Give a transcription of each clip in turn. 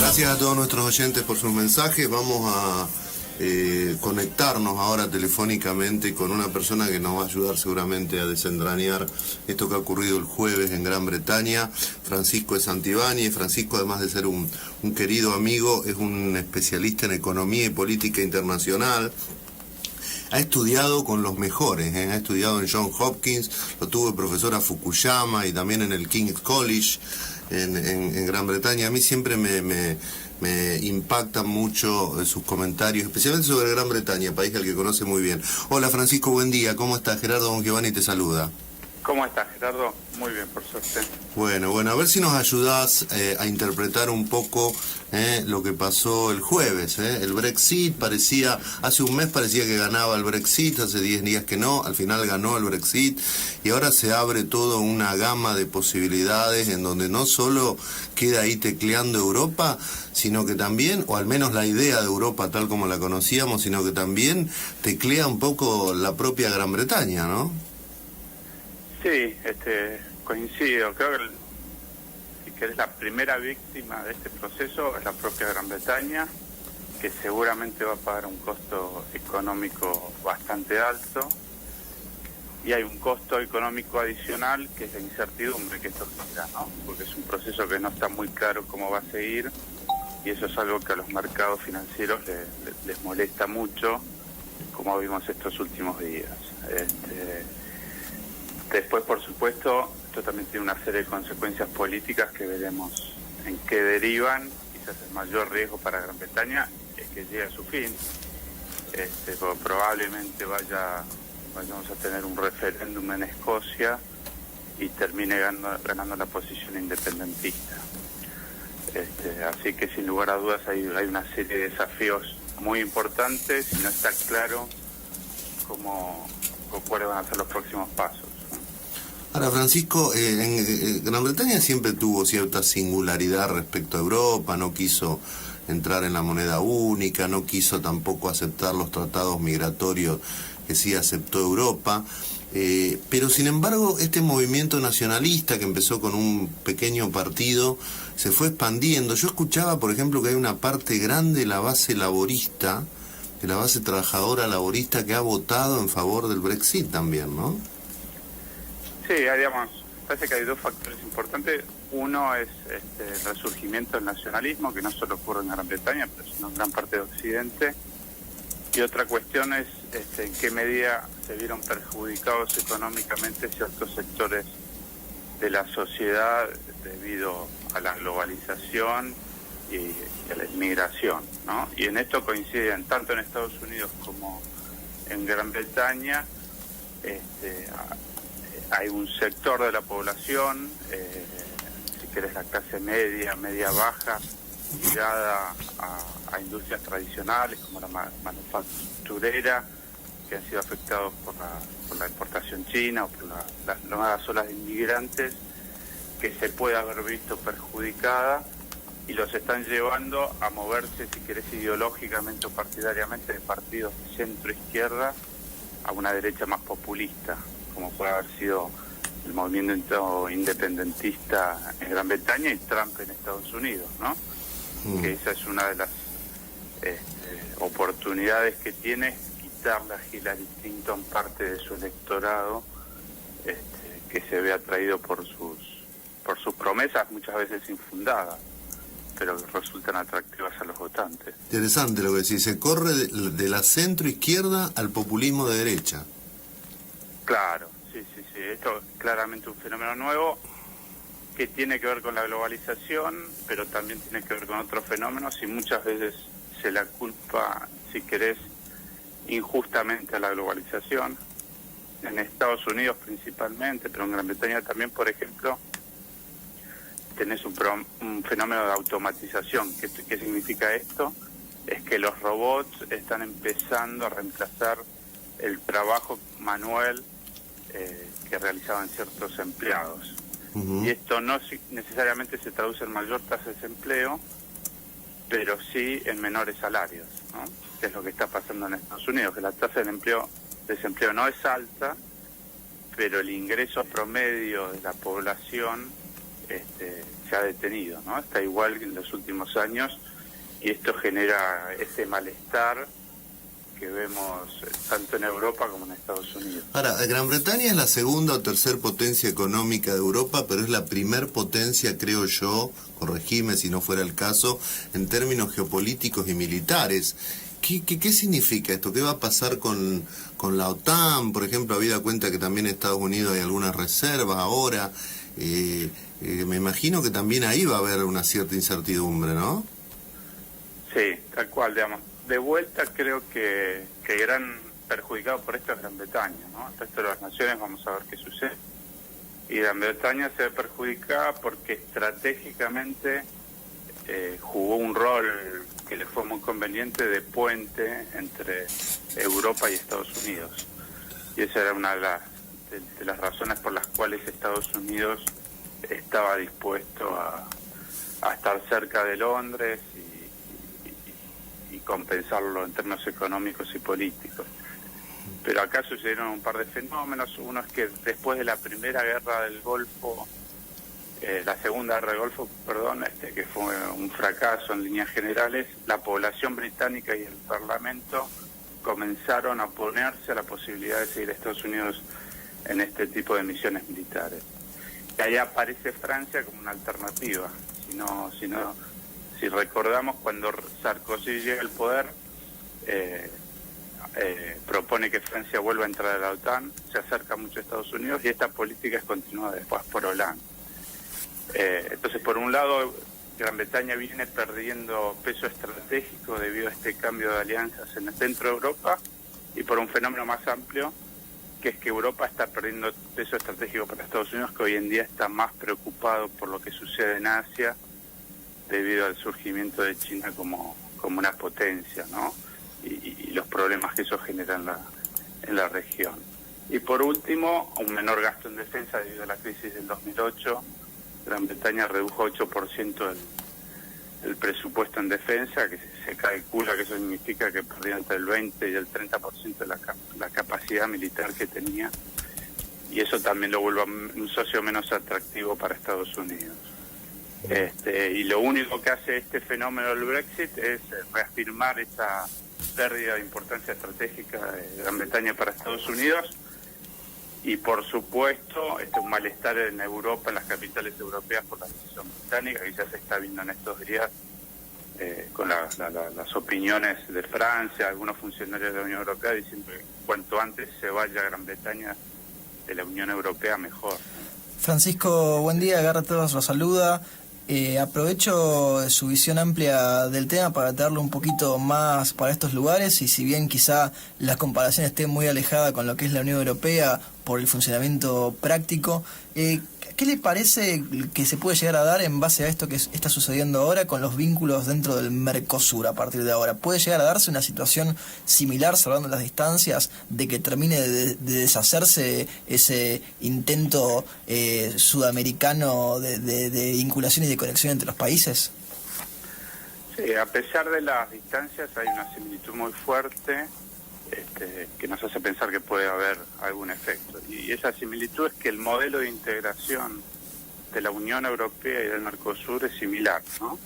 Gracias a todos nuestros oyentes por sus mensajes. Vamos a conectarnos ahora telefónicamente con una persona que nos va a ayudar seguramente a desentrañar esto que ha ocurrido el jueves en Gran Bretaña, Francisco de Santibáñez. Francisco, además de ser un querido amigo, es un especialista en economía y política internacional. Ha estudiado con los mejores, ha estudiado en Johns Hopkins, lo tuvo de profesor a Fukuyama y también en el King's College en Gran Bretaña. A mí siempre me impactan mucho sus comentarios, especialmente sobre Gran Bretaña, país al que conoce muy bien. Hola Francisco, buen día, ¿cómo estás? Gerardo Don Giovanni te saluda. ¿Cómo estás, Gerardo? Muy bien, por suerte. Bueno, a ver si nos ayudás a interpretar un poco lo que pasó el jueves. El Brexit hace un mes parecía que ganaba el Brexit, hace 10 días que no, al final ganó el Brexit y ahora se abre toda una gama de posibilidades en donde no solo queda ahí tecleando Europa, sino que también, o al menos la idea de Europa tal como la conocíamos, sino que también teclea un poco la propia Gran Bretaña, ¿no? Sí, coincido. Creo que si querés, la primera víctima de este proceso es la propia Gran Bretaña, que seguramente va a pagar un costo económico bastante alto, y hay un costo económico adicional que es la incertidumbre que esto genera, ¿no? Porque es un proceso que no está muy claro cómo va a seguir, y eso es algo que a los mercados financieros les molesta mucho, como vimos estos últimos días. Después, por supuesto, esto también tiene una serie de consecuencias políticas que veremos en qué derivan. Quizás el mayor riesgo para Gran Bretaña es que llegue a su fin. Probablemente vayamos a tener un referéndum en Escocia y termine ganando la posición independentista. Así que sin lugar a dudas hay una serie de desafíos muy importantes y no está claro cuáles van a ser los próximos pasos. Ahora, Francisco, en Gran Bretaña siempre tuvo cierta singularidad respecto a Europa, no quiso entrar en la moneda única, no quiso tampoco aceptar los tratados migratorios que sí aceptó Europa, pero sin embargo este movimiento nacionalista que empezó con un pequeño partido se fue expandiendo. Yo escuchaba, por ejemplo, que hay una parte grande de la base laborista, de la base trabajadora laborista, que ha votado en favor del Brexit también, ¿no? Sí, parece que hay dos factores importantes. Uno es el resurgimiento del nacionalismo, que no solo ocurre en Gran Bretaña, pero sino en gran parte de Occidente. Y otra cuestión es en qué medida se vieron perjudicados económicamente ciertos sectores de la sociedad debido a la globalización y a la inmigración, ¿no? Y en esto coinciden tanto en Estados Unidos como en Gran Bretaña. Hay un sector de la población, si querés la clase media baja, ligada a industrias tradicionales como la manufacturera, que han sido afectados por la importación china o por las nuevas olas de inmigrantes, que se puede haber visto perjudicada y los están llevando a moverse, si querés, ideológicamente o partidariamente de partidos de centro-izquierda a una derecha más populista, como puede haber sido el movimiento independentista en Gran Bretaña y Trump en Estados Unidos, ¿no? Que esa es una de las oportunidades que tiene, quitarle a Hillary Clinton parte de su electorado, que se ve atraído por sus promesas, muchas veces infundadas, pero que resultan atractivas a los votantes. Interesante lo que decís, se corre de la centro-izquierda al populismo de derecha. Claro, sí. Esto es claramente un fenómeno nuevo que tiene que ver con la globalización, pero también tiene que ver con otros fenómenos y muchas veces se la culpa, si querés, injustamente a la globalización. En Estados Unidos principalmente, pero en Gran Bretaña también, por ejemplo, tenés un fenómeno de automatización. ¿Qué significa esto? Es que los robots están empezando a reemplazar el trabajo manual que realizaban ciertos empleados. Y esto no necesariamente se traduce en mayor tasa de desempleo, pero sí en menores salarios, ¿no? Que es lo que está pasando en Estados Unidos, que la tasa de desempleo no es alta, pero el ingreso promedio de la población se ha detenido, ¿no? Está igual que en los últimos años, y esto genera ese malestar que vemos tanto en Europa como en Estados Unidos. Ahora, Gran Bretaña es la segunda o tercera potencia económica de Europa, pero es la primer potencia, creo yo, corregime si no fuera el caso, en términos geopolíticos y militares. ¿Qué significa esto? ¿Qué va a pasar con la OTAN? Por ejemplo, habida cuenta que también en Estados Unidos hay algunas reservas ahora. Me imagino que también ahí va a haber una cierta incertidumbre, ¿no? Sí, tal cual, digamos. De vuelta creo que el gran perjudicado por esto es Gran Bretaña, ¿no? El resto de las naciones vamos a ver qué sucede. Y Gran Bretaña se ve perjudicada porque estratégicamente jugó un rol que le fue muy conveniente de puente entre Europa y Estados Unidos. Y esa era una de las razones por las cuales Estados Unidos estaba dispuesto a estar cerca de Londres y compensarlo en términos económicos y políticos. Pero acá sucedieron un par de fenómenos. Uno es que después de la primera guerra del Golfo, la segunda guerra del Golfo, perdón, que fue un fracaso en líneas generales, la población británica y el Parlamento comenzaron a oponerse a la posibilidad de seguir a Estados Unidos en este tipo de misiones militares. Y ahí aparece Francia como una alternativa. Si recordamos, cuando Sarkozy llega al poder, propone que Francia vuelva a entrar a la OTAN, se acerca mucho a Estados Unidos y esta política es continuada después por Hollande. Entonces, por un lado, Gran Bretaña viene perdiendo peso estratégico debido a este cambio de alianzas en el centro de Europa, y por un fenómeno más amplio, que es que Europa está perdiendo peso estratégico para Estados Unidos, que hoy en día está más preocupado por lo que sucede en Asia debido al surgimiento de China como una potencia, ¿no? Y los problemas que eso genera en la región. Y por último, un menor gasto en defensa debido a la crisis del 2008. Gran Bretaña redujo 8% el presupuesto en defensa, que se calcula que eso significa que perdió entre el 20 y el 30% de la capacidad militar que tenía, y eso también lo vuelve un socio menos atractivo para Estados Unidos. Y lo único que hace este fenómeno del Brexit es reafirmar esa pérdida de importancia estratégica de Gran Bretaña para Estados Unidos, y por supuesto un malestar en Europa, en las capitales europeas, por la decisión británica, que ya se está viendo en estos días con las opiniones de Francia, algunos funcionarios de la Unión Europea diciendo que cuanto antes se vaya Gran Bretaña de la Unión Europea mejor. Francisco, buen día, Garra Todos los saluda. Aprovecho su visión amplia del tema para darle un poquito más para estos lugares, y si bien quizá la comparación esté muy alejada con lo que es la Unión Europea por el funcionamiento práctico, ¿qué le parece que se puede llegar a dar en base a esto que está sucediendo ahora con los vínculos dentro del Mercosur a partir de ahora? ¿Puede llegar a darse una situación similar, salvando las distancias, de que termine de deshacerse ese intento sudamericano de vinculación y de conexión entre los países? Sí, a pesar de las distancias hay una similitud muy fuerte que nos hace pensar que puede haber algún efecto. Y esa similitud es que el modelo de integración de la Unión Europea y del Mercosur es similar, ¿no?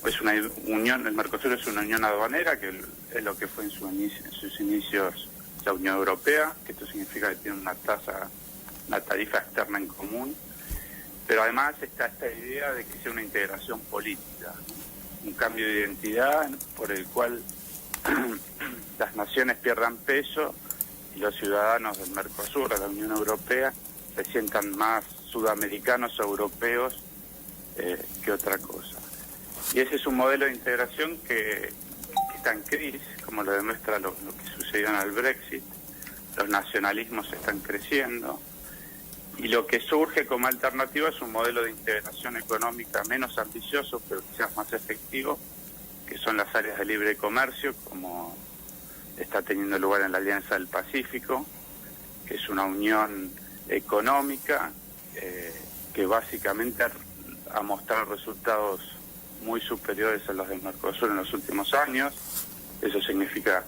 Es una unión, el Mercosur es una unión aduanera, que es lo que fue en sus inicios la Unión Europea, que esto significa que tiene una tarifa externa en común, pero además está esta idea de que sea una integración política, ¿no? Un cambio de identidad por el cual las naciones pierdan peso y los ciudadanos del Mercosur, de la Unión Europea, se sientan más sudamericanos o europeos que otra cosa. Y ese es un modelo de integración que está en crisis, como lo demuestra lo que sucedió en el Brexit. Los nacionalismos están creciendo, y lo que surge como alternativa es un modelo de integración económica menos ambicioso, pero quizás más efectivo, que son las áreas de libre comercio, como está teniendo lugar en la Alianza del Pacífico, que es una unión económica que básicamente ha mostrado resultados muy superiores a los del Mercosur en los últimos años. Eso significa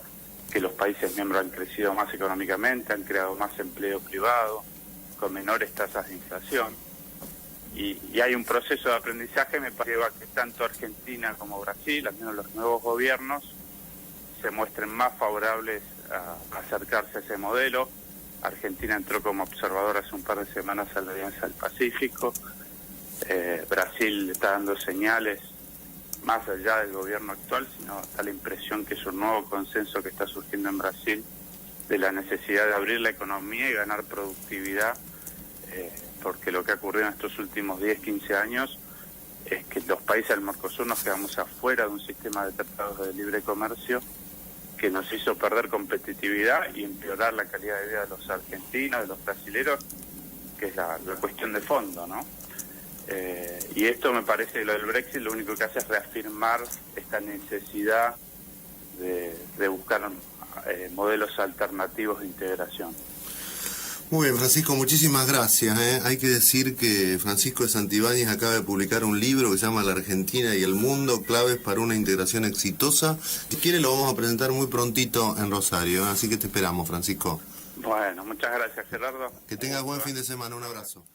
que los países miembros han crecido más económicamente, han creado más empleo privado, con menores tasas de inflación. y hay un proceso de aprendizaje. Me parece que tanto Argentina como Brasil, al menos los nuevos gobiernos, se muestren más favorables a acercarse a ese modelo. Argentina entró como observador hace un par de semanas a la Alianza del Pacífico. Brasil está dando señales, más allá del gobierno actual, sino da la impresión que es un nuevo consenso que está surgiendo en Brasil de la necesidad de abrir la economía y ganar productividad, porque lo que ha ocurrido en estos últimos 10, 15 años es que los países del Mercosur nos quedamos afuera de un sistema de tratados de libre comercio que nos hizo perder competitividad y empeorar la calidad de vida de los argentinos, de los brasileros, que es la cuestión de fondo, ¿no? Y esto me parece que lo del Brexit lo único que hace es reafirmar esta necesidad de buscar modelos alternativos de integración. Muy bien, Francisco, muchísimas gracias. Hay que decir que Francisco de Santibáñez acaba de publicar un libro que se llama La Argentina y el Mundo, claves para una integración exitosa. Si quiere lo vamos a presentar muy prontito en Rosario, así que te esperamos, Francisco. Bueno, muchas gracias, Gerardo. Que tengas buen fin de semana, un abrazo.